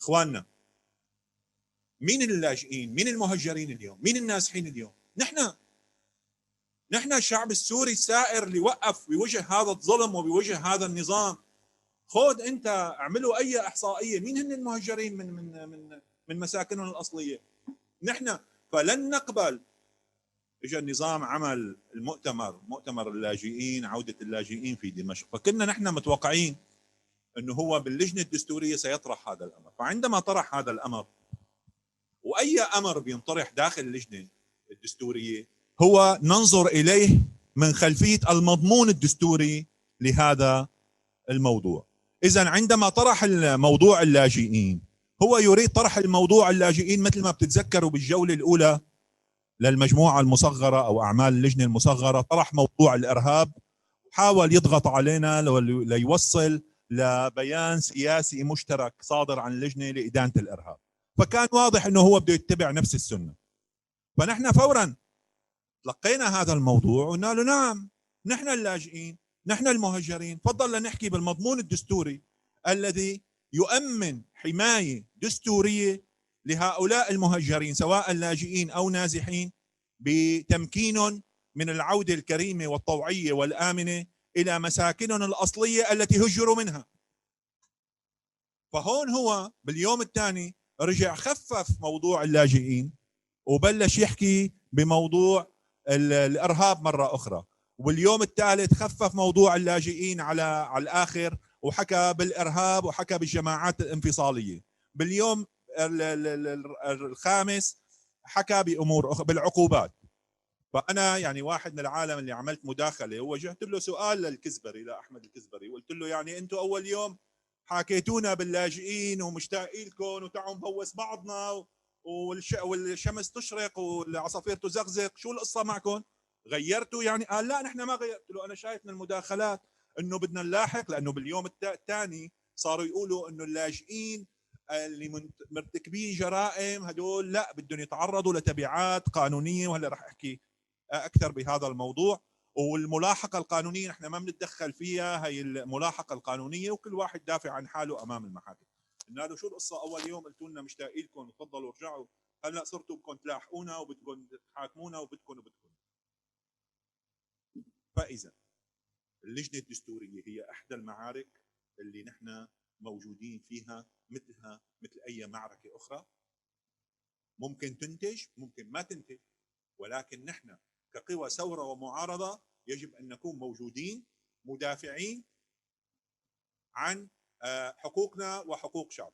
اخواننا، مين اللاجئين؟ مين المهجرين اليوم؟ مين النازحين اليوم؟ نحن الشعب السوري السائر اللي وقف بوجه هذا الظلم وبوجه هذا النظام. خذ انت اعملوا اي احصائيه، مين هن المهجرين من مساكنهم الاصليه؟ نحن. فلن نقبل. اجى النظام عمل مؤتمر اللاجئين، عوده اللاجئين في دمشق، فكنا نحن متوقعين انه هو باللجنه الدستوريه سيطرح هذا الامر. فعندما طرح هذا الامر، واي امر بينطرح داخل اللجنه الدستوريه هو ننظر اليه من خلفيه المضمون الدستوري لهذا الموضوع. اذا عندما طرح الموضوع اللاجئين، هو يريد طرح الموضوع اللاجئين مثل ما بتتذكروا بالجوله الاولى للمجموعه المصغره او اعمال اللجنه المصغره، طرح موضوع الارهاب، حاول يضغط علينا ليوصل لبيان سياسي مشترك صادر عن اللجنه لادانه الارهاب. فكان واضح انه هو بده يتبع نفس السنه. فنحن فورا تلقينا هذا الموضوع وقلنا له نعم، نحن اللاجئين، نحن المهجرين، تفضل لنحكي بالمضمون الدستوري الذي يؤمن حمايه دستوريه لهؤلاء المهجرين سواء لاجئين او نازحين، بتمكينهم من العوده الكريمه والطوعيه والامنه الى مساكنهم الاصليه التي هجروا منها. فهون هو باليوم الثاني رجع خفف موضوع اللاجئين وبلش يحكي بموضوع الارهاب مره اخرى، واليوم الثالث خفف موضوع اللاجئين على الاخر وحكى بالارهاب وحكى بالجماعات الانفصاليه. باليوم الخامس حكى بامور بالعقوبات. فانا يعني واحد من العالم اللي عملت مداخله ووجهت له سؤال للكزبري، لاحمد الكزبري، وقلت له يعني انتم اول يوم حكيتونا باللاجئين ومشتاقين لكم وتعوا نفوس بعضنا والشمس تشرق والعصافير تزغزق، شو القصه معكم؟ غيرتوا يعني؟ قال لا نحن ما غيرت. له انا شايف من المداخلات انه بدنا نلاحق، لانه باليوم الثاني صاروا يقولوا انه اللاجئين اللي مرتكبين جرائم هدول لا بدهم يتعرضوا لتبعات قانونيه، وهلا رح احكي اكثر بهذا الموضوع. والملاحقه القانونيه نحن ما بنتدخل فيها، هي الملاحقه القانونيه وكل واحد دافع عن حاله امام المحاكم. قلنا له شو القصه؟ اول يوم قلتوا لنا مشتاقين لكم تفضلوا ارجعوا، هلا صرتوا بدكم تلاحقونا وبدكم تحاكمونا وبدكم. فاذا اللجنه الدستوريه هي احدى المعارك اللي نحن موجودين فيها، مثلها مثل اي معركه اخرى، ممكن تنتج ممكن ما تنتج، ولكن نحن كقوى ثوره ومعارضه يجب ان نكون موجودين مدافعين عن حقوقنا وحقوق شعب.